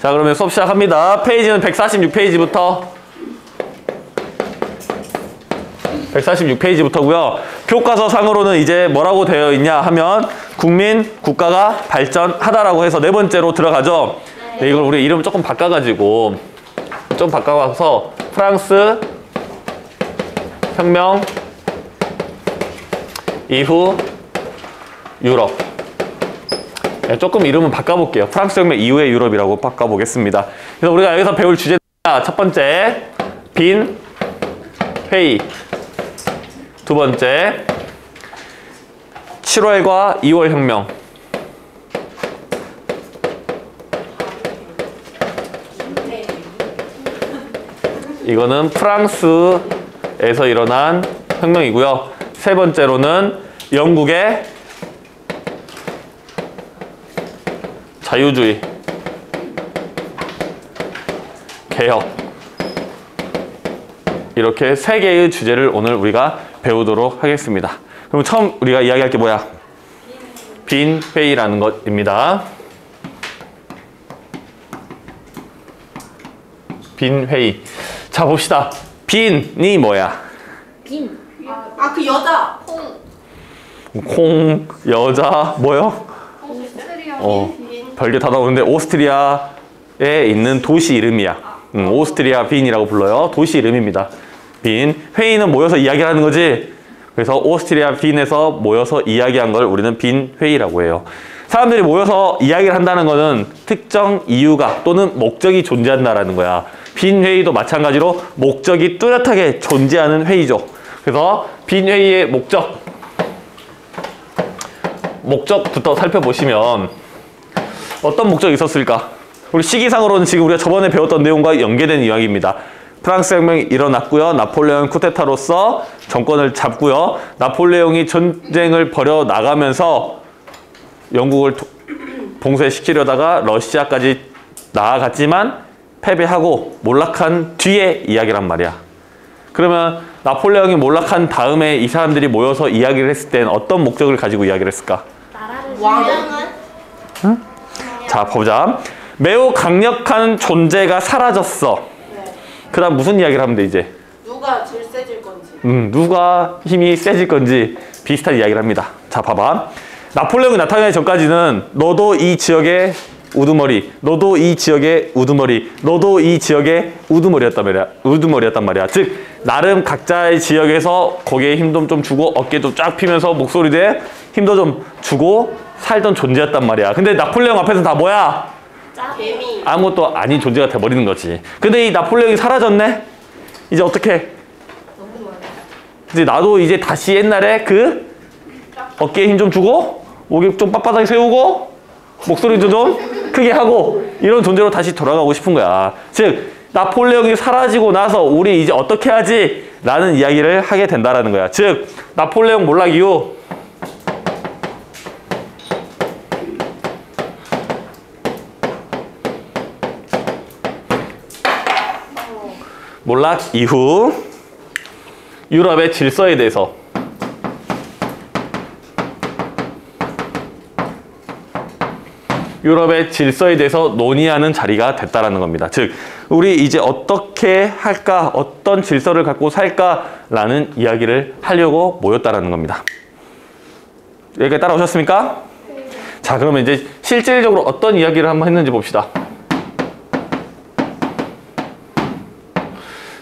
자, 그러면 수업 시작합니다. 페이지는 146페이지부터 146페이지부터고요. 교과서상으로는 이제 뭐라고 되어 있냐 하면 국가가 발전하다라고 해서 네 번째로 들어가죠. 네, 이걸 우리 이름 조금 바꿔가지고 좀 바꿔서 프랑스 혁명 이후 유럽. 네, 조금 이름은 바꿔볼게요. 프랑스 혁명 이후의 유럽이라고 바꿔보겠습니다. 그래서 우리가 여기서 배울 주제는 첫 번째 빈 회의, 두 번째 7월과 2월 혁명, 이거는 프랑스에서 일어난 혁명이고요. 세 번째로는 영국의 자유주의, 개혁. 이렇게 세 개의 주제를 오늘 우리가 배우도록 하겠습니다. 그럼 처음 우리가 이야기할 게 뭐야? 빈 회의라는 것입니다. 빈 회의. 자, 봅시다. 빈이 뭐야? 빈. 그 여자. 콩, 여자, 뭐요? 오스트리아. 별게 다 나오는데 오스트리아에 있는 도시 이름이야. 오스트리아 빈이라고 불러요. 도시 이름입니다. 빈. 회의는 모여서 이야기를 하는 거지. 그래서 오스트리아 빈에서 모여서 이야기한 걸 우리는 빈 회의라고 해요. 사람들이 모여서 이야기를 한다는 거는 특정 이유가 또는 목적이 존재한다라는 거야. 빈 회의도 마찬가지로 목적이 뚜렷하게 존재하는 회의죠. 그래서 빈 회의의 목적부터 살펴보시면 어떤 목적이 있었을까? 우리 시기상으로는 지금 우리가 저번에 배웠던 내용과 연계된 이야기입니다. 프랑스 혁명이 일어났고요. 나폴레옹 쿠데타로서 정권을 잡고요. 나폴레옹이 전쟁을 벌여 나가면서 영국을 봉쇄시키려다가 러시아까지 나아갔지만 패배하고 몰락한 뒤에 이야기란 말이야. 그러면 나폴레옹이 몰락한 다음에 이 사람들이 모여서 이야기를 했을 땐 어떤 목적을 가지고 이야기를 했을까? 왕은? 응? 자, 보자. 매우 강력한 존재가 사라졌어. 네. 그 다음 무슨 이야기를 하면 돼, 이제? 누가 제일 세질 건지. 누가 힘이 세질 건지 비슷한 이야기를 합니다. 자, 봐봐. 나폴레옹이 나타나기 전까지는 너도 이 지역의 우두머리, 너도 이 지역의 우두머리, 너도 이 지역의 우두머리였단 말이야. 즉, 나름 각자의 지역에서 거기에 힘도 좀 주고 어깨도 쫙 피면서 목소리에 힘도 좀 주고 살던 존재였단 말이야. 근데 나폴레옹 앞에서는 다 뭐야? 개미. 아무것도 아닌 존재가 돼버리는 거지. 근데 이 나폴레옹이 사라졌네? 이제 어떻게? 이제 나도 이제 다시 옛날에 그 어깨에 힘 좀 주고 목에 좀 빳빳하게 세우고 목소리도 좀 크게 하고 이런 존재로 다시 돌아가고 싶은 거야. 즉 나폴레옹이 사라지고 나서 우리 이제 어떻게 하지? 라는 이야기를 하게 된다라는 거야. 즉 나폴레옹 몰락 이후 유럽의 질서에 대해서 논의하는 자리가 됐다라는 겁니다. 즉, 우리 이제 어떻게 할까, 어떤 질서를 갖고 살까라는 이야기를 하려고 모였다라는 겁니다. 여기까지 따라오셨습니까? 네. 자, 그러면 이제 실질적으로 어떤 이야기를 한번 했는지 봅시다.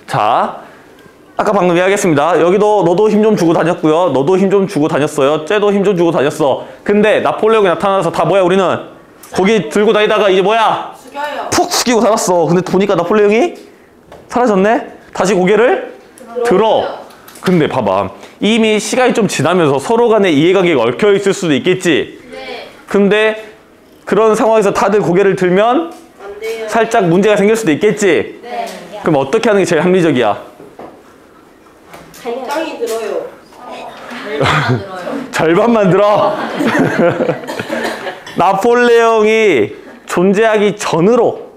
자, 아까 방금 이야기했습니다. 여기도 너도 힘 좀 주고 다녔고요. 너도 힘 좀 주고 다녔어요. 쟤도 힘 좀 주고 다녔어. 근데 나폴레옹이 나타나서 다 뭐야, 우리는? 고기 들고 다니다가 이제 뭐야? 숙여요. 푹 숙이고 살았어. 근데 보니까 나폴레옹이 사라졌네? 다시 고개를 들어. 근데 봐봐. 이미 시간이 좀 지나면서 서로 간의 이해관계가 얽혀 있을 수도 있겠지? 네. 근데 그런 상황에서 다들 고개를 들면 안 돼요. 살짝 문제가 생길 수도 있겠지? 네. 그럼 어떻게 하는 게 제일 합리적이야? 적당히 들어요. 절반만 들어. 나폴레옹이 존재하기 전으로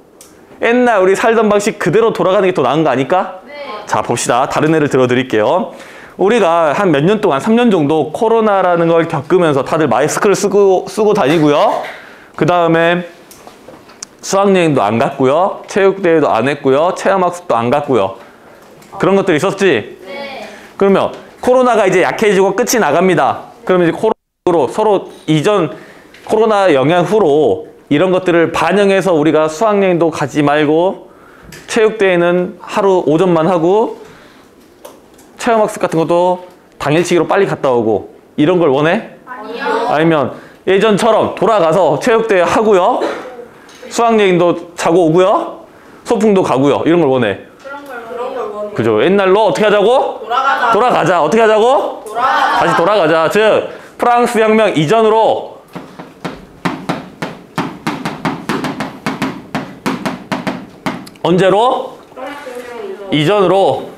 옛날 우리 살던 방식 그대로 돌아가는 게 더 나은 거 아닐까? 네. 자, 봅시다. 다른 예를 들어 드릴게요. 우리가 한 몇 년 동안 3년 정도 코로나라는 걸 겪으면서 다들 마스크를 쓰고 다니고요. 그 다음에 수학여행도 안 갔고요. 체육대회도 안 했고요. 체험학습도 안 갔고요. 그런 것들이 있었지? 네. 그러면 코로나가 이제 약해지고 끝이 나갑니다. 그러면 이제 코로나로 서로 이전 코로나 영향 후로 이런 것들을 반영해서 우리가 수학여행도 가지 말고 체육대회는 하루 오전만 하고 체험학습 같은 것도 당일치기로 빨리 갔다 오고 이런 걸 원해? 아니요. 아니면 예전처럼 돌아가서 체육대회 하고요. 수학여행도 자고 오고요. 소풍도 가고요. 이런 걸 원해. 그런 걸 원해. 그죠? 옛날로 어떻게 하자고? 돌아가자. 돌아가자. 어떻게 하자고? 돌아가자. 다시 돌아가자. 즉 프랑스 혁명 이전으로 언제로? 이전으로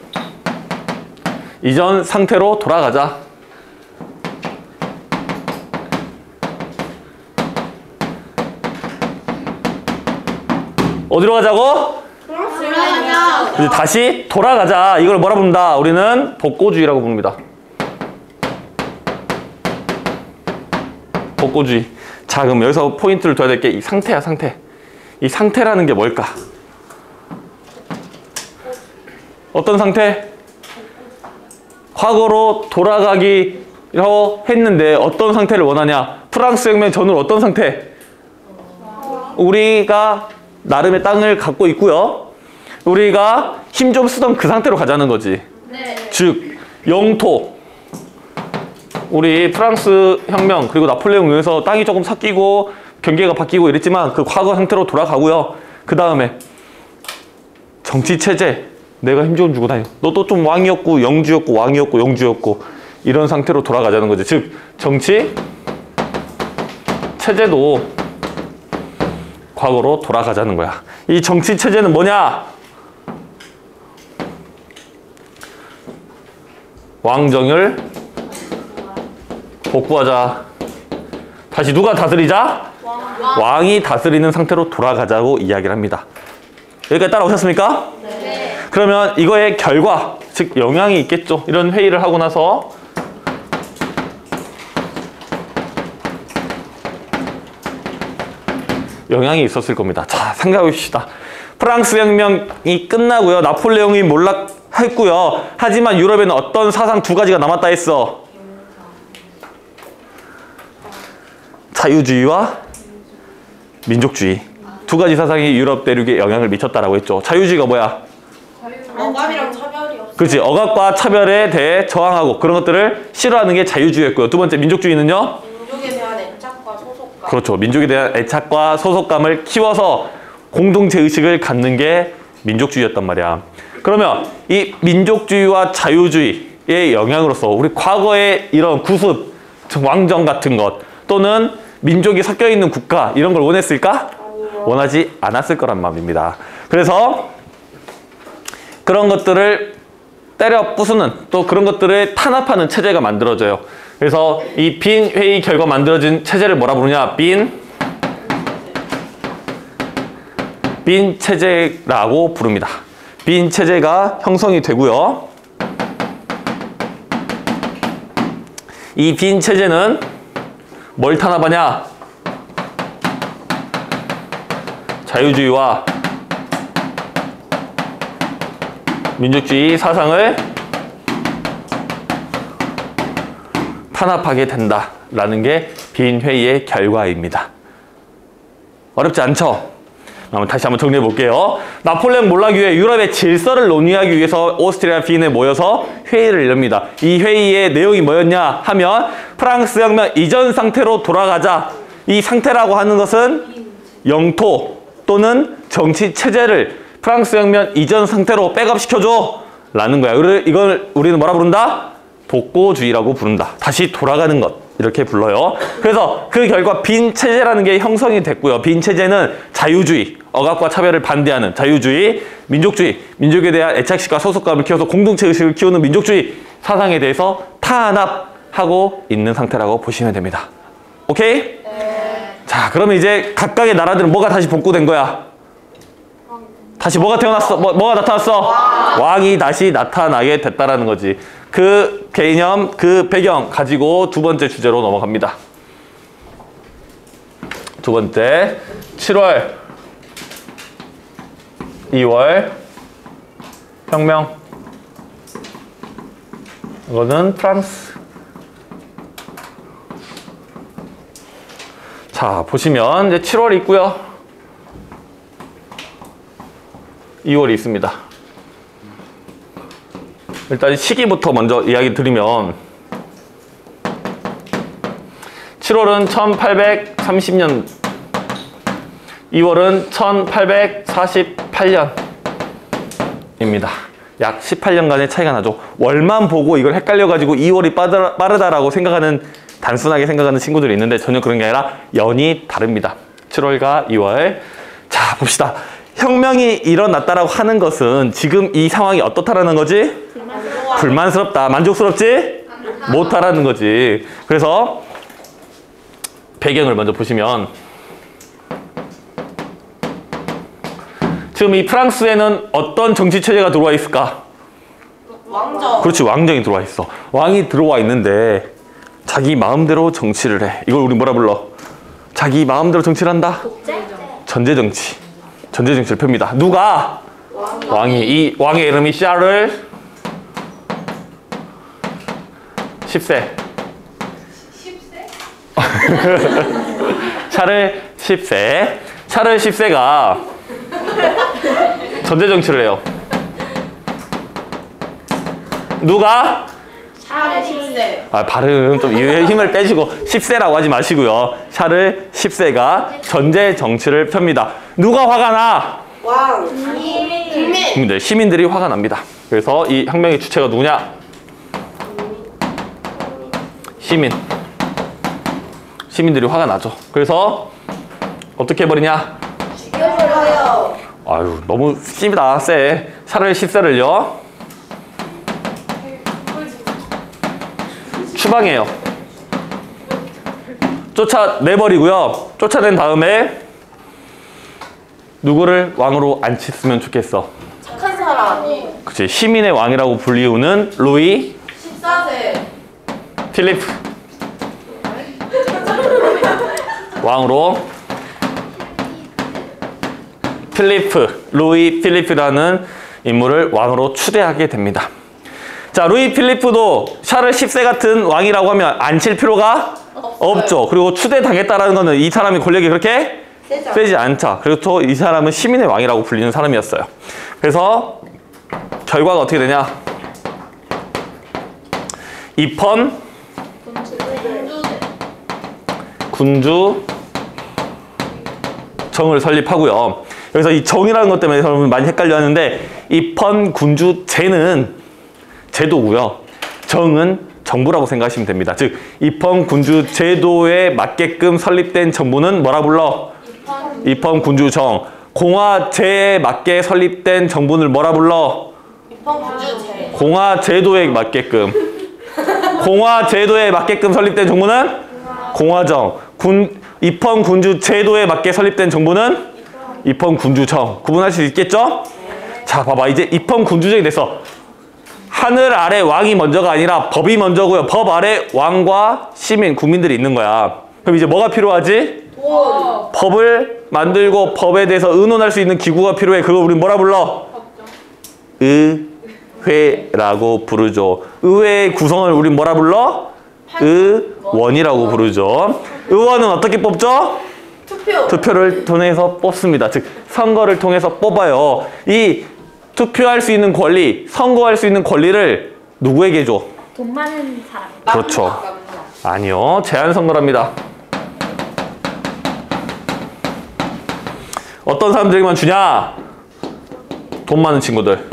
이전 상태로 돌아가자. 어디로 가자고? 돌아가자. 이제 다시 돌아가자. 이걸 뭐라 부른다? 우리는 복고주의라고 부릅니다. 복고주의. 자, 그럼 여기서 포인트를 둬야 될 게 이 상태야, 상태. 이 상태라는 게 뭘까? 어떤 상태? 과거로 돌아가기로 했는데 어떤 상태를 원하냐? 프랑스 혁명 전후로 어떤 상태? 우리가 나름의 땅을 갖고 있고요. 우리가 힘 좀 쓰던 그 상태로 가자는 거지. 네. 즉 영토. 우리 프랑스 혁명 그리고 나폴레옹 의해서 땅이 조금 섞이고 경계가 바뀌고 이랬지만 그 과거 상태로 돌아가고요. 그 다음에 정치 체제. 내가 힘 좀 주고 다녀. 너도 좀 왕이었고 영주였고 왕이었고 영주였고 이런 상태로 돌아가자는 거지. 즉 정치 체제도 과거로 돌아가자는 거야. 이 정치 체제는 뭐냐? 왕정을 복구하자. 다시 누가 다스리자? 왕이 다스리는 상태로 돌아가자고 이야기를 합니다. 여기까지 따라오셨습니까? 네. 그러면 이거의 결과, 즉 영향이 있겠죠. 이런 회의를 하고 나서 영향이 있었을 겁니다. 자, 생각해 봅시다. 프랑스 혁명이 끝나고요. 나폴레옹이 몰락했고요. 하지만 유럽에는 어떤 사상 두 가지가 남았다 했어. 자유주의와 민족주의. 두 가지 사상이 유럽 대륙에 영향을 미쳤다라고 했죠. 자유주의가 뭐야? 억압이랑 차별이요. 그렇지. 억압과 차별에 대해 저항하고 그런 것들을 싫어하는 게 자유주의였고요. 두 번째 민족주의는요? 민족에 대한 애착과 소속감. 그렇죠. 민족에 대한 애착과 소속감을 키워서 공동체 의식을 갖는 게 민족주의였단 말이야. 그러면 이 민족주의와 자유주의의 영향으로서 우리 과거의 이런 구습, 왕정 같은 것 또는 민족이 섞여 있는 국가 이런 걸 원했을까? 원하지 않았을 거란 말입니다. 그래서 그런 것들을 때려 부수는 또 그런 것들을 탄압하는 체제가 만들어져요. 그래서 이 빈 회의 결과 만들어진 체제를 뭐라 부르냐? 빈 체제라고 부릅니다. 빈 체제가 형성이 되고요. 이 빈 체제는 뭘 탄압하냐? 자유주의와 민족주의 사상을 탄압하게 된다라는 게 빈 회의의 결과입니다. 어렵지 않죠? 다시 한번 정리해 볼게요. 나폴레옹 몰락 이후에 유럽의 질서를 논의하기 위해서 오스트리아 빈에 모여서 회의를 엽니다. 이 회의의 내용이 뭐였냐 하면 프랑스 혁명 이전 상태로 돌아가자. 이 상태라고 하는 것은 영토 또는 정치 체제를 프랑스 혁명 이전 상태로 백업시켜줘 라는 거야. 이걸 우리는 뭐라 부른다? 복고주의라고 부른다. 다시 돌아가는 것 이렇게 불러요. 그래서 그 결과 빈 체제라는 게 형성이 됐고요. 빈 체제는 자유주의, 억압과 차별을 반대하는 자유주의, 민족주의, 민족에 대한 애착심과 소속감을 키워서 공동체 의식을 키우는 민족주의 사상에 대해서 탄압하고 있는 상태라고 보시면 됩니다. 오케이? 네. 자, 그러면 이제 각각의 나라들은 뭐가 다시 복구된 거야? 다시 뭐가 태어났어? 뭐가 나타났어? 왕이 다시 나타나게 됐다라는 거지. 그 개념, 그 배경 가지고 두 번째 주제로 넘어갑니다. 두 번째, 7월 2월 혁명. 이거는 프랑스. 자, 보시면 이제 7월이 있고요. 2월이 있습니다. 일단 시기부터 먼저 이야기 드리면 7월은 1830년, 2월은 1848년입니다. 약 18년간의 차이가 나죠. 월만 보고 이걸 헷갈려가지고 2월이 빠르다라고 생각하는, 단순하게 생각하는 친구들이 있는데 전혀 그런 게 아니라 연이 다릅니다. 7월과 2월. 자, 봅시다. 혁명이 일어났다라고 하는 것은 지금 이 상황이 어떻다라는 거지? 불만스럽다. 만족스럽지? 못하라는 거지. 그래서 배경을 먼저 보시면 지금 이 프랑스에는 어떤 정치 체제가 들어와 있을까? 왕정. 그렇지, 왕정이 들어와 있어. 왕이 들어와 있는데 자기 마음대로 정치를 해. 이걸 우리 뭐라 불러? 자기 마음대로 정치를 한다? 전제 정치. 전제 정치를 펴니다. 누가? 왕이. 이 왕의 이름이 샤를 10세. 샤를 10세. 샤를 10세가 전제 정치를 해요. 누가? 샤를 10세. 아, 발음 좀 이의 힘을 빼시고 10세라고 하지 마시고요. 샤를 10세가 전제 정치를 펴니다. 누가 화가 나? 왕. 국민. 시민들이 화가 납니다. 그래서 이 혁명의 주체가 누구냐? 시민들이 화가 나죠. 그래서 어떻게 해버리냐? 죽여버려요. 아유, 너무 심하다. 세. 샤를 10세를요 추방해요. 쫓아내버리고요. 쫓아낸 다음에 누구를 왕으로 앉혔으면 좋겠어? 착한 사람. 그치, 시민의 왕이라고 불리우는 루이 14세. 필리프 왕으로 루이 필리프라는 인물을 왕으로 추대하게 됩니다. 자, 루이 필리프도 샤를 10세 같은 왕이라고 하면 앉힐 필요가 없죠. 그리고 추대당했다라는 거는 이 사람이 권력이 그렇게 세지 않다. 그리고 또 이 사람은 시민의 왕이라고 불리는 사람이었어요. 그래서 결과가 어떻게 되냐? 입헌 군주 정을 설립하고요. 여기서 이 정이라는 것 때문에 여러분 많이 헷갈려 하는데 입헌 군주 제는 제도고요. 정은 정부라고 생각하시면 됩니다. 즉 입헌 군주 제도에 맞게끔 설립된 정부는 뭐라 불러? 입헌 군주 정. 공화제에 맞게 설립된 정부는 뭐라 불러? 입헌 군주제. 공화제도에 맞게끔. 공화제도에 맞게끔 설립된 정부는 공화정. 입헌 군주 제도에 맞게 설립된 정부는 입헌 군주정. 구분할 수 있겠죠? 자, 봐봐. 이제 입헌 군주정이 됐어. 하늘 아래 왕이 먼저가 아니라 법이 먼저고요. 법 아래 왕과 시민, 국민들이 있는 거야. 그럼 이제 뭐가 필요하지? 돈. 법을 만들고 법에 대해서 의논할 수 있는 기구가 필요해. 그걸 우리 뭐라 불러? 의회라고 부르죠. 의회의 구성을 우리 뭐라 불러? 의원이라고 부르죠. 의원은 어떻게 뽑죠? 투표를 통해서 뽑습니다. 즉 선거를 통해서 뽑아요. 이 투표할 수 있는 권리, 선거할 수 있는 권리를 누구에게 줘? 돈 많은 사람. 그렇죠. 아니요. 제한 선거랍니다. 어떤 사람들에게만 주냐? 돈 많은 친구들.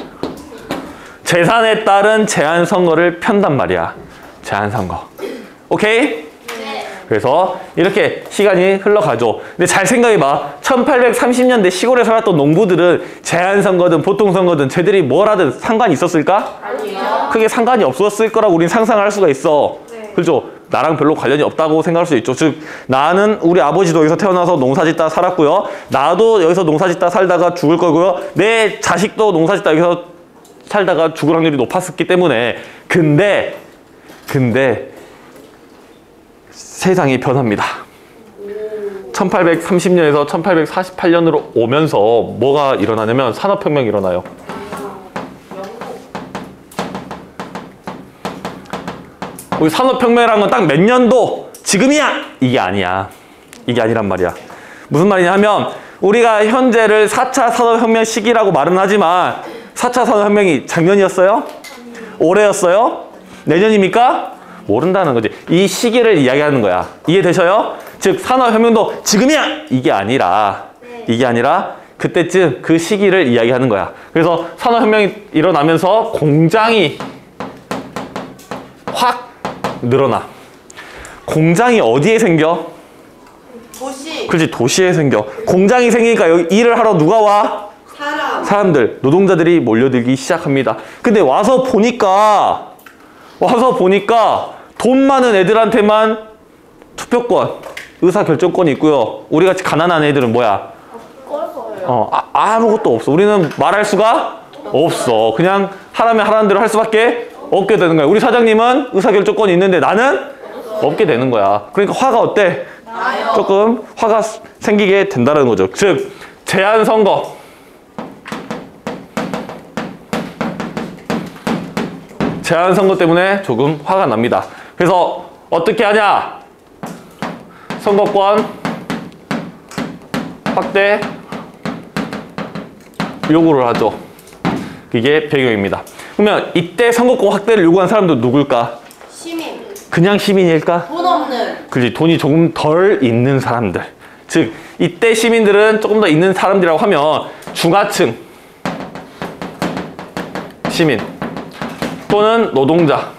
재산에 따른 제한 선거를 편단 말이야. 제한 선거. 오케이? 그래서 이렇게 시간이 흘러가죠. 근데 잘 생각해봐. 1830년대 시골에 살았던 농부들은 제한선거든 보통선거든 쟤들이 뭘 하든 상관이 있었을까? 아니요. 크게 상관이 없었을 거라고 우린 상상을 할 수가 있어. 그렇죠? 나랑 별로 관련이 없다고 생각할 수 있죠. 즉 나는 우리 아버지도 여기서 태어나서 농사짓다 살았고요. 나도 여기서 농사짓다 살다가 죽을 거고요. 내 자식도 농사짓다 여기서 살다가 죽을 확률이 높았기 때문에 근데 세상이 변합니다. 1830년에서 1848년으로 오면서 뭐가 일어나냐면 산업혁명이 일어나요. 우리 산업혁명이라는 건 딱 몇 년도 지금이야! 이게 아니야. 이게 아니란 말이야. 무슨 말이냐 하면 우리가 현재를 4차 산업혁명 시기라고 말은 하지만 4차 산업혁명이 작년이었어요? 올해였어요? 내년입니까? 모른다는 거지. 이 시기를 이야기하는 거야. 이해되셔요? 즉 산업혁명도 지금이야! 이게 아니라 그때쯤 그 시기를 이야기하는 거야. 그래서 산업혁명이 일어나면서 공장이 확 늘어나. 공장이 어디에 생겨? 도시. 그렇지, 도시에 생겨. 공장이 생기니까 여기 일을 하러 누가 와? 사람들, 노동자들이 몰려들기 시작합니다. 근데 와서 보니까 돈 많은 애들한테만 투표권, 의사결정권이 있고요. 우리 같이 가난한 애들은 뭐야? 아무것도 없어. 우리는 말할 수가 없어. 그냥 하라면 하라는 대로 할 수밖에 없게 되는 거야. 우리 사장님은 의사결정권이 있는데 나는 없게 되는 거야. 그러니까 화가 어때? 나요. 조금 화가 생기게 된다는 거죠. 즉 제한선거. 제한선거 때문에 조금 화가 납니다. 그래서 어떻게 하냐? 선거권 확대 요구를 하죠. 이게 배경입니다. 그러면 이때 선거권 확대를 요구한 사람도 누굴까? 시민. 그냥 시민일까? 돈 없는. 그렇지. 돈이 조금 덜 있는 사람들. 즉 이때 시민들은 조금 더 있는 사람들이라고 하면 중하층 시민 또는 노동자.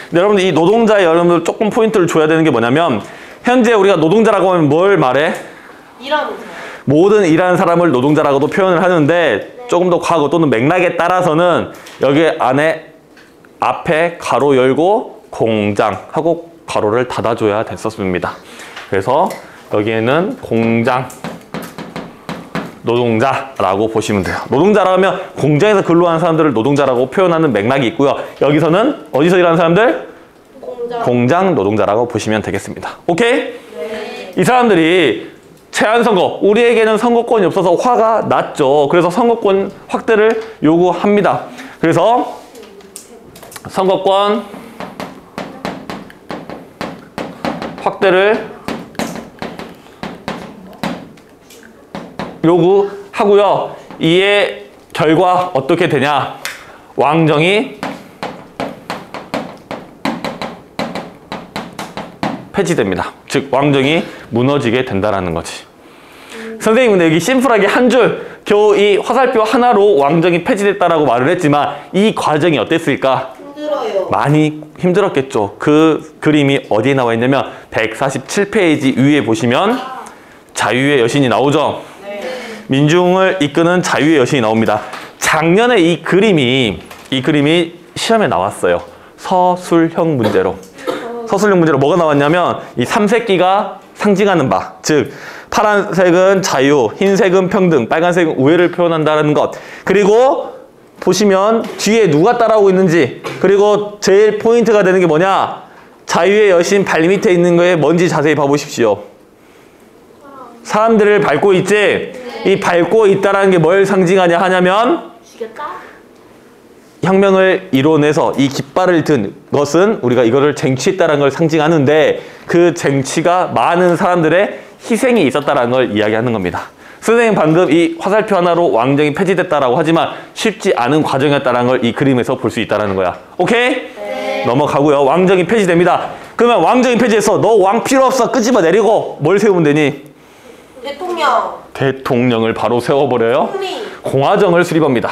근데 여러분들 이 노동자에 여러분들 조금 포인트를 줘야 되는 게 뭐냐면 현재 우리가 노동자라고 하면 뭘 말해? 일하는 사람. 모든 일하는 사람을 노동자라고도 표현을 하는데 조금 더 과거 또는 맥락에 따라서는 여기 안에 앞에 가로 열고 공장 하고 가로를 닫아줘야 됐었습니다. 그래서 여기에는 공장 노동자라고 보시면 돼요. 노동자라면 공장에서 근로하는 사람들을 노동자라고 표현하는 맥락이 있고요. 여기서는 어디서 일하는 사람들? 공장 노동자라고 보시면 되겠습니다. 오케이? 네. 이 사람들이 제한선거, 우리에게는 선거권이 없어서 화가 났죠. 그래서 선거권 확대를 요구합니다. 그래서 선거권 확대를 요구하고요. 이에 결과 어떻게 되냐? 왕정이 폐지됩니다. 즉 왕정이 무너지게 된다는 거지. 선생님 근데 여기 심플하게 한 줄 겨우 이 화살표 하나로 왕정이 폐지됐다라고 말을 했지만 이 과정이 어땠을까? 힘들어요. 많이 힘들었겠죠. 그 그림이 어디에 나와 있냐면 147페이지 위에 보시면 자유의 여신이 나오죠. 네. 민중을 이끄는 자유의 여신이 나옵니다. 작년에 이 그림이 시험에 나왔어요. 서술형 문제로. 서술형 문제로 뭐가 나왔냐면 이 삼색기가 상징하는 바, 즉 파란색은 자유, 흰색은 평등, 빨간색은 우애를 표현한다는 것. 그리고 보시면 뒤에 누가 따라오고 있는지, 그리고 제일 포인트가 되는 게 뭐냐? 자유의 여신 발 밑에 있는 거에 뭔지 자세히 봐보십시오. 사람들을 밟고 있지? 이 밟고 있다라는 게 뭘 상징하냐 하냐면 혁명을 이뤄내서 이 깃발을 든 것은 우리가 이거를 쟁취했다는 걸 상징하는데 그 쟁취가 많은 사람들의 희생이 있었다는 걸 이야기하는 겁니다. 선생님 방금 이 화살표 하나로 왕정이 폐지됐다라고 하지만 쉽지 않은 과정이었다는 걸 이 그림에서 볼 수 있다는 거야. 오케이? 네. 넘어가고요. 왕정이 폐지됩니다. 그러면 왕정이 폐지해서 너 왕 필요 없어 끄집어 내리고 뭘 세우면 되니? 대통령. 대통령을 바로 세워버려요. 총리. 공화정을 수립합니다.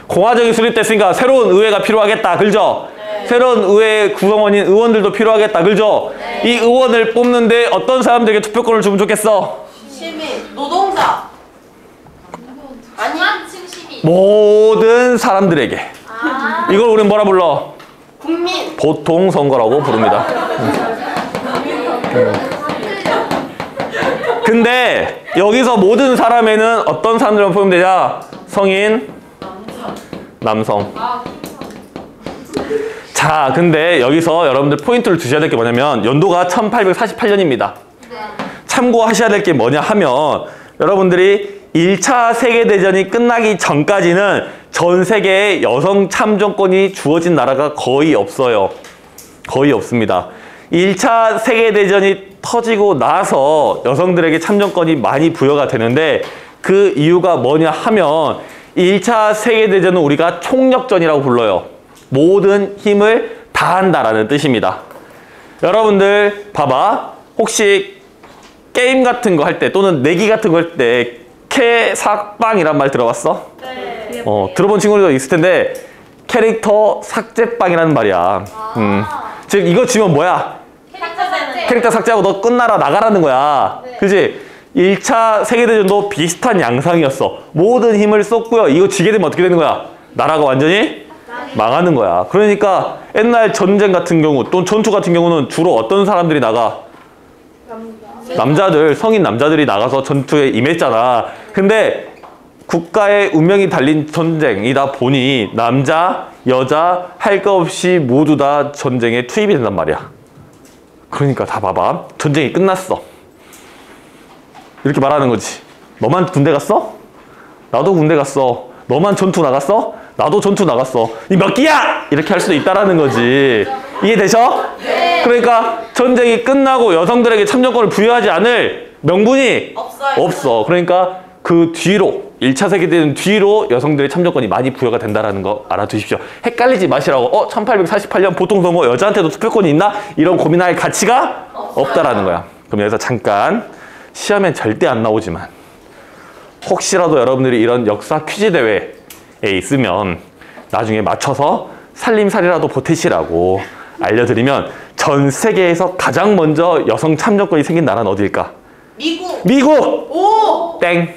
공화정이 수립됐으니까 새로운 의회가 필요하겠다. 그죠? 네. 새로운 의회 구성원인 의원들도 필요하겠다. 그죠? 네. 이 의원을 뽑는데 어떤 사람들에게 투표권을 주면 좋겠어? 시민. 노동자. 아니. 시민. 모든 사람들에게. 이걸 우리는 뭐라 불러? 국민. 보통선거라고 부릅니다. 근데 여기서 모든 사람에는 어떤 사람들만 포함되냐? 성인, 남성. 자, 근데 여기서 여러분들 포인트를 주셔야 될 게 뭐냐면 연도가 1848년입니다. 참고하셔야 될 게 뭐냐 하면 여러분들이 1차 세계대전이 끝나기 전까지는 전 세계에 여성 참정권이 주어진 나라가 거의 없어요. 거의 없습니다. 1차 세계대전이 터지고 나서 여성들에게 참정권이 많이 부여가 되는데 그 이유가 뭐냐 하면 1차 세계대전은 우리가 총력전이라고 불러요. 모든 힘을 다한다라는 뜻입니다. 여러분들 봐봐. 혹시 게임 같은 거 할 때 또는 내기 같은 거 할 때 캐삭빵이란 말 들어봤어? 네. 들어본 친구들도 있을 텐데 캐릭터 삭제빵이라는 말이야. 즉 이거 지면 뭐야? 캐릭터 삭제하고 너 끝나라 나가라는 거야. 그지? 1차 세계대전도 비슷한 양상이었어. 모든 힘을 쏟고요. 이거 지게 되면 어떻게 되는 거야? 나라가 완전히 망하는 거야. 그러니까 옛날 전쟁 같은 경우 또는 전투 같은 경우는 주로 어떤 사람들이 나가? 남자들, 성인 남자들이 나가서 전투에 임했잖아. 근데 국가의 운명이 달린 전쟁이다 보니 남자, 여자 할 거 없이 모두 다 전쟁에 투입이 된단 말이야. 그러니까 다 봐봐. 전쟁이 끝났어. 이렇게 말하는 거지. 너만 군대 갔어? 나도 군대 갔어. 너만 전투 나갔어? 나도 전투 나갔어. 이 몇 기야? 이렇게 할 수도 있다라는 거지. 이해되셔? 네. 그러니까 전쟁이 끝나고 여성들에게 참정권을 부여하지 않을 명분이 없어요. 없어. 그러니까 그 뒤로 1차 세계대전 뒤로 여성들의 참정권이 많이 부여가 된다는 거 알아두십시오. 헷갈리지 마시라고. 1848년 보통선거 여자한테도 투표권이 있나? 이런 고민할 가치가 없다라는 거야. 그럼 여기서 잠깐 시험엔 절대 안 나오지만 혹시라도 여러분들이 이런 역사 퀴즈 대회에 있으면 나중에 맞춰서 살림살이라도 보태시라고 알려드리면 전 세계에서 가장 먼저 여성 참정권이 생긴 나라는 어디일까? 미국. 미국! 오. 땡.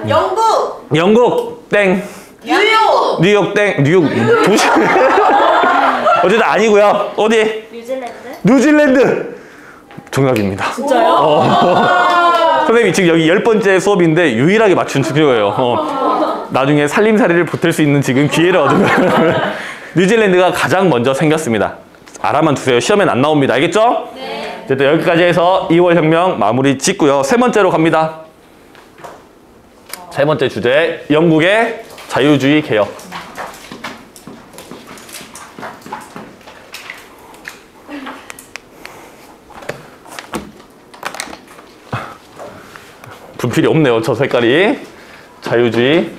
영국. 영국! 땡. 뉴욕. 뉴욕 땡. 뉴욕 도시. 어쨌든 아니고요. 어디? 뉴질랜드? 뉴질랜드! 정답입니다. 진짜요? 선생님이 지금 여기 10번째 수업인데 유일하게 맞춘 친구예요. 나중에 살림살이를 보탤 수 있는 지금 기회를 얻은 거예요. 뉴질랜드가 가장 먼저 생겼습니다. 알아만 두세요. 시험엔 안 나옵니다. 알겠죠? 네. 어쨌든 여기까지 해서 2월 혁명 마무리 짓고요. 세 번째로 갑니다. 세 번째 주제, 영국의 자유주의 개혁. 분필이 없네요. 저 색깔이. 자유주의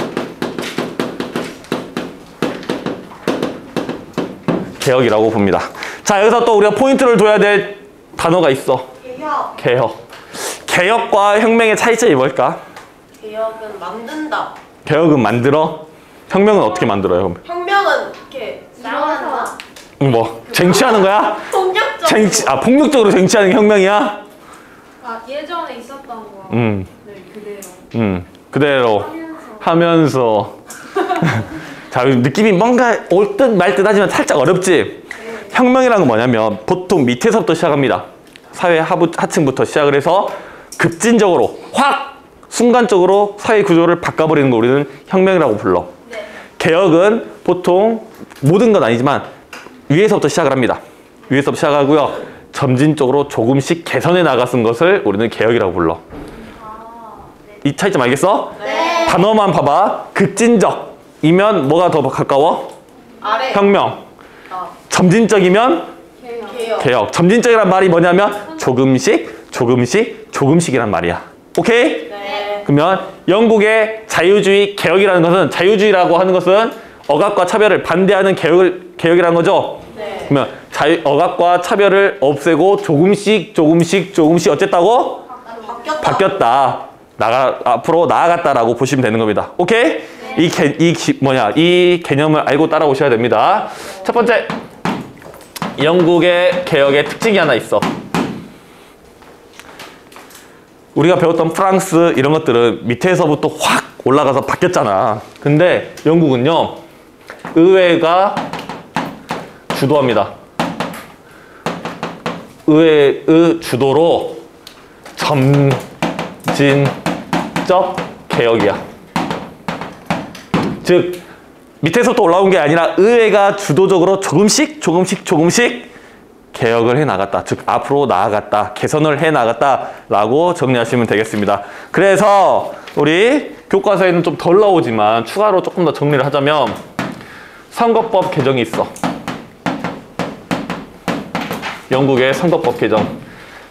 개혁이라고 봅니다. 자, 여기서 또 우리가 포인트를 둬야 될 단어가 있어. 개혁. 개혁. 개혁과 혁명의 차이점이 뭘까? 개혁은 만든다. 개혁은 만들어. 혁명은 어떻게 만들어요? 그럼? 혁명은 이렇게 싸워서. 뭐 쟁취하는 거야? 폭력적. 폭력적으로 쟁취하는 게 혁명이야? 아, 예전에 있었던 거. 네, 그대로. 그대로 하면서. 자, 느낌이 뭔가 올 듯 말 듯 하지만 살짝 어렵지? 혁명이라는 건 뭐냐면 보통 밑에서부터 시작합니다. 사회 하층부터 시작을 해서 급진적으로 확 순간적으로 사회 구조를 바꿔버리는 거 우리는 혁명이라고 불러. 개혁은 보통 모든 건 아니지만 위에서부터 시작을 합니다. 위에서부터 시작하고요. 점진적으로 조금씩 개선해 나가는 것을 우리는 개혁이라고 불러. 이 차이점 알겠어? 네. 단어만 봐봐. 급진적이면 뭐가 더 가까워? 아래. 혁명. 어. 점진적이면 개혁. 개혁. 점진적이란 말이 뭐냐면 조금씩이란 말이야. 오케이? 네. 그러면 영국의 자유주의 개혁이라는 것은, 자유주의라고 하는 것은 억압과 차별을 반대하는 개혁이라는 거죠. 네. 그러면 억압과 차별을 없애고 조금씩 어쨌다고? 바뀌었다. 앞으로 나아갔다라고 보시면 되는 겁니다. 오케이? 이 개념을 알고 따라오셔야 됩니다. 첫 번째, 영국의 개혁의 특징이 하나 있어. 우리가 배웠던 프랑스 이런 것들은 밑에서부터 확 올라가서 바뀌었잖아. 근데 영국은요, 의회가 주도합니다. 의회의 주도로 점진적 개혁이야. 즉 밑에서부터 올라온 게 아니라 의회가 주도적으로 조금씩 개혁을 해 나갔다. 즉 앞으로 나아갔다. 개선을 해 나갔다라고 정리하시면 되겠습니다. 그래서 우리 교과서에는 좀 덜 나오지만 추가로 조금 더 정리를 하자면 선거법 개정이 있어. 영국의 선거법 개정.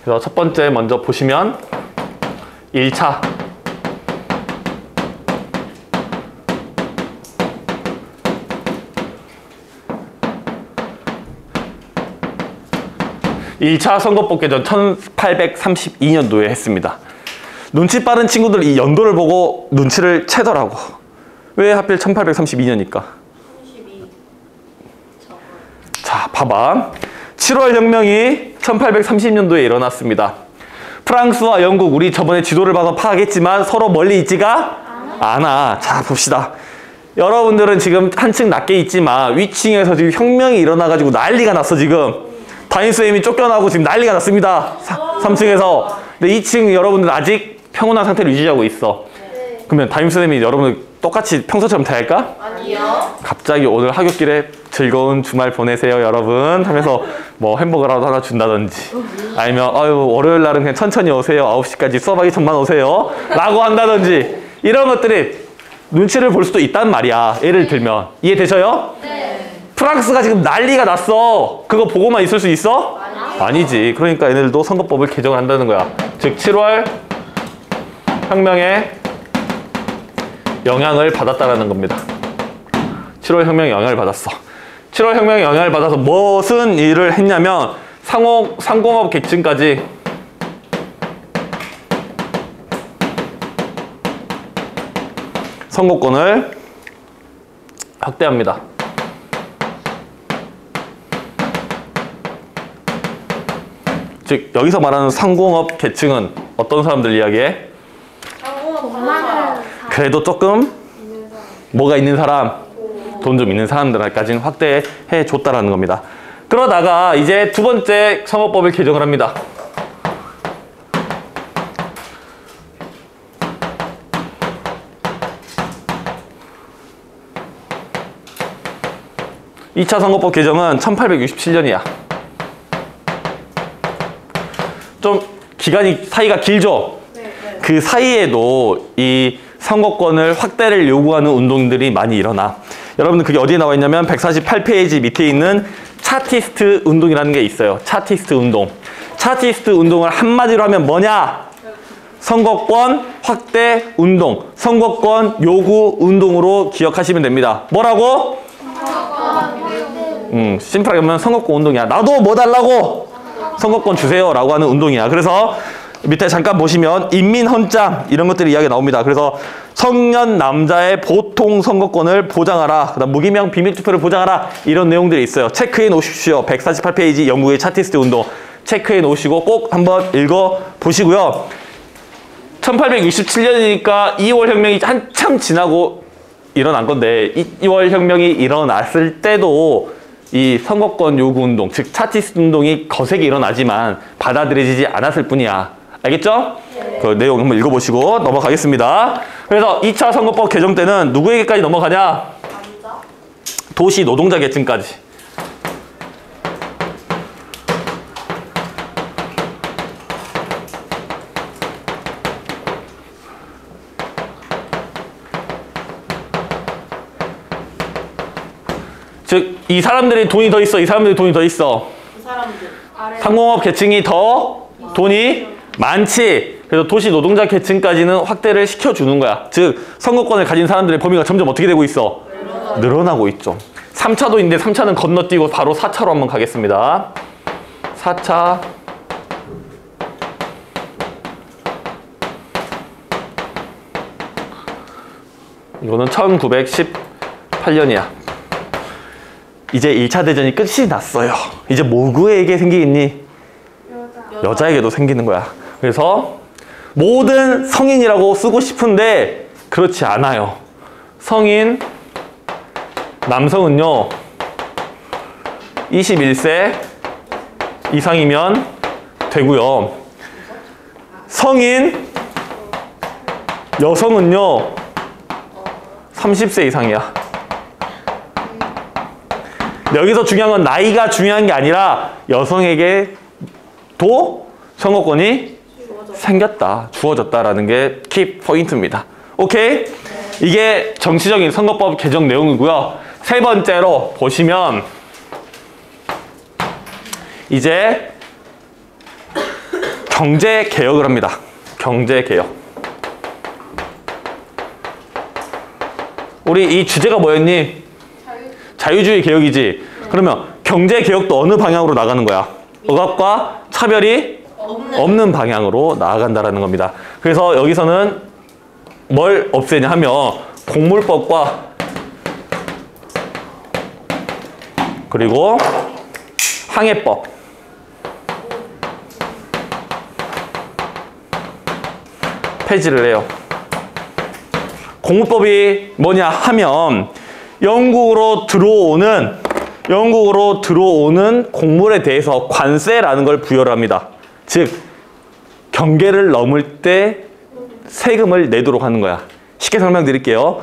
그래서 첫 번째 먼저 보시면 1차 1차 선거법 개정 1832년도에 했습니다. 눈치 빠른 친구들 이 연도를 보고 눈치를 채더라고. 왜 하필 1832년일까? 32. 자, 봐봐. 7월 혁명이 1830년도에 일어났습니다. 프랑스와 영국, 우리 저번에 지도를 봐서 파악했지만 서로 멀리 있지가 않아. 자, 봅시다. 여러분들은 지금 한층 낮게 있지만 위층에서 지금 혁명이 일어나가지고 난리가 났어, 지금. 담임선생님이 쫓겨나고 지금 난리가 났습니다. 3층에서. 근데 2층 여러분들 아직 평온한 상태를 유지하고 있어. 그러면 담임선생님이 여러분들 똑같이 평소처럼 대할까? 아니요. 갑자기 오늘 하굣길에 즐거운 주말 보내세요 여러분 하면서 뭐 햄버거라도 하나 준다든지 아니면 월요일 날은 그냥 천천히 오세요 9시까지 수업하기 전만 오세요 라고 한다든지 이런 것들이 눈치를 볼 수도 있단 말이야. 예를 들면 이해되셔요? 네. 프랑스가 지금 난리가 났어. 그거 보고만 있을 수 있어? 아니지. 그러니까 얘네들도 선거법을 개정을 한다는 거야. 즉 7월 혁명에 영향을 받았다라는 겁니다. 7월 혁명에 영향을 받았어. 7월 혁명에 영향을 받아서 무슨 일을 했냐면 상공업 계층까지 선거권을 확대합니다. 즉 여기서 말하는 상공업 계층은 어떤 사람들 이야기해? 그래도 조금 뭐가 있는 사람, 돈 좀 있는 사람들까지는 확대해 줬다라는 겁니다. 그러다가 이제 두 번째 선거법을 개정을 합니다. 이 차 선거법 개정은 1867년이야. 좀 기간이 사이가 길죠? 그 사이에도 이 선거권을 확대를 요구하는 운동들이 많이 일어나. 여러분들 그게 어디에 나와 있냐면 148페이지 밑에 있는 차티스트 운동이라는 게 있어요. 차티스트 운동. 차티스트 운동을 한마디로 하면 뭐냐? 선거권 확대 운동, 선거권 요구 운동으로 기억하시면 됩니다. 뭐라고? 심플하게 보면 선거권 운동이야. 나도 뭐 달라고? 선거권 주세요 라고 하는 운동이야. 그래서 밑에 잠깐 보시면 인민헌장 이런 것들이 이야기 나옵니다. 그래서 성년 남자의 보통 선거권을 보장하라. 그다음 무기명 비밀투표를 보장하라. 이런 내용들이 있어요. 체크해 놓으십시오. 148페이지 영국의 차티스트 운동 체크해 놓으시고 꼭 한번 읽어보시고요. 1867년이니까 2월 혁명이 한참 지나고 일어난 건데 2월 혁명이 일어났을 때도 이 선거권 요구 운동, 즉 차티스트 운동이 거세게 일어나지만 받아들여지지 않았을 뿐이야. 알겠죠? 네. 그 내용 한번 읽어보시고 넘어가겠습니다. 그래서 2차 선거법 개정 때는 누구에게까지 넘어가냐? 도시 노동자 계층까지. 즉, 이 사람들이 돈이 더 있어, 이 사람들이 돈이 더 있어. 이 사람들. 상공업 계층이 더 돈이 많지. 그래서 도시 노동자 계층까지는 확대를 시켜주는 거야. 즉 선거권을 가진 사람들의 범위가 점점 어떻게 되고 있어? 늘어나고 있죠. 3차도 있는데 3차는 건너뛰고 바로 4차로 한번 가겠습니다. 4차 이거는 1918년이야. 이제 1차 대전이 끝이 났어요. 이제 모구에게 생기겠니? 여자에게도 생기는 거야. 그래서 모든 성인이라고 쓰고 싶은데 그렇지 않아요. 성인 남성은요 21세 이상이면 되고요. 성인 여성은요 30세 이상이야. 근데 여기서 중요한 건 나이가 중요한 게 아니라 여성에게도 선거권이 생겼다, 주어졌다라는 게 키 포인트입니다. 오케이? 이게 정치적인 선거법 개정 내용이고요. 세 번째로 보시면 이제 경제 개혁을 합니다. 경제 개혁. 우리 이 주제가 뭐였니? 자유주의 개혁이지. 그러면 경제 개혁도 어느 방향으로 나가는 거야? 억압과 차별이 없는 방향으로 나아간다라는 겁니다. 그래서 여기서는 뭘 없애냐 하면 공물법과 그리고 항해법, 폐지를 해요. 공물법이 뭐냐 하면 영국으로 들어오는 곡물에 대해서 관세라는 걸 부여를 합니다. 즉 경계를 넘을 때 세금을 내도록 하는 거야. 쉽게 설명드릴게요.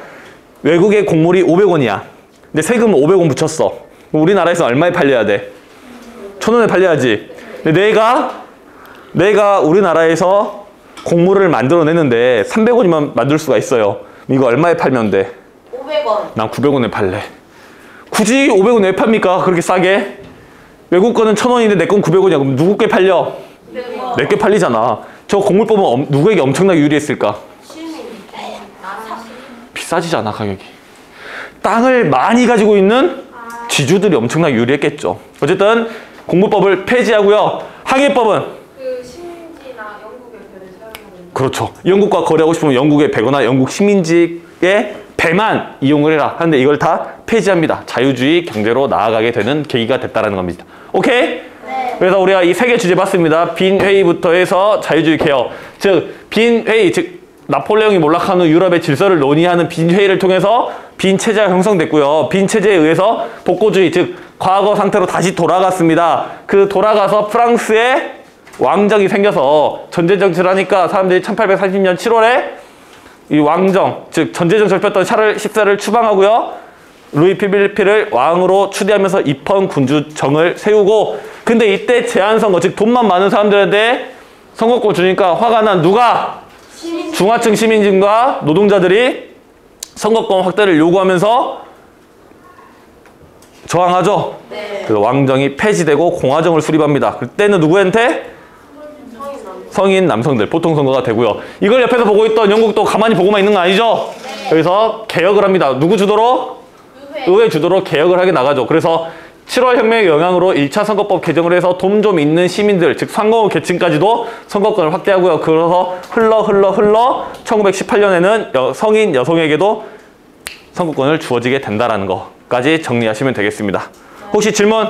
외국의 곡물이 500원이야. 근데 세금은 500원 붙였어. 우리나라에서 얼마에 팔려야 돼? 1,000원에 팔려야지. 근데 내가 우리나라에서 곡물을 만들어내는데 300원이면 만들 수가 있어요. 이거 얼마에 팔면 돼? 500원. 난 900원에 팔래. 굳이 500원 왜 팝니까? 그렇게 싸게? 외국 거는 1,000원인데 내 건 900원이야. 그럼 누구 게 팔려? 내게 팔리잖아. 저 곡물법은 누구에게 엄청나게 유리했을까? 비싸지잖아, 가격이. 땅을 많이 가지고 있는 지주들이 엄청나게 유리했겠죠. 어쨌든 공물법을 폐지하고요. 항해법은 그 식민지나 영국의 배를 사용하는. 그렇죠. 영국과 거래하고 싶으면 영국의 배거나 영국 식민지의 배만 이용을 해라 하는데 이걸 다 폐지합니다. 자유주의 경제로 나아가게 되는 계기가 됐다는 겁니다. 오케이? 네. 그래서 우리가 이 세 개 주제 봤습니다. 빈 회의부터 해서 자유주의 개혁. 즉, 빈 회의, 즉 나폴레옹이 몰락한 후 유럽의 질서를 논의하는 빈 회의를 통해서 빈 체제가 형성됐고요. 빈 체제에 의해서 복고주의, 즉 과거 상태로 다시 돌아갔습니다. 그 돌아가서 프랑스에 왕정이 생겨서 전제 정치를 하니까 사람들이 1840년 7월에 이 왕정, 즉 전제 정치를 폈던 샤를 14를 추방하고요. 루이 피빌리피를 왕으로 추대하면서 입헌 군주정을 세우고, 근데 이때 제한선거, 즉 돈만 많은 사람들한테 선거권 주니까 화가 난 누가? 중하층 시민층과 노동자들이 선거권 확대를 요구하면서 저항하죠. 네. 그래서 왕정이 폐지되고 공화정을 수립합니다. 그때는 누구한테? 성인 남성들, 보통 선거가 되고요. 이걸 옆에서 보고 있던 영국도 가만히 보고만 있는 거 아니죠? 여기서 개혁을 합니다. 누구 주도로? 의회 주도로 개혁을 하게 나가죠. 그래서 7월 혁명의 영향으로 1차 선거법 개정을 해서 돈 좀 있는 시민들, 즉 상공업 계층까지도 선거권을 확대하고요. 그래서 흘러 1918년에는 성인 여성에게도 선거권을 주어지게 된다는 것까지 정리하시면 되겠습니다. 혹시 질문?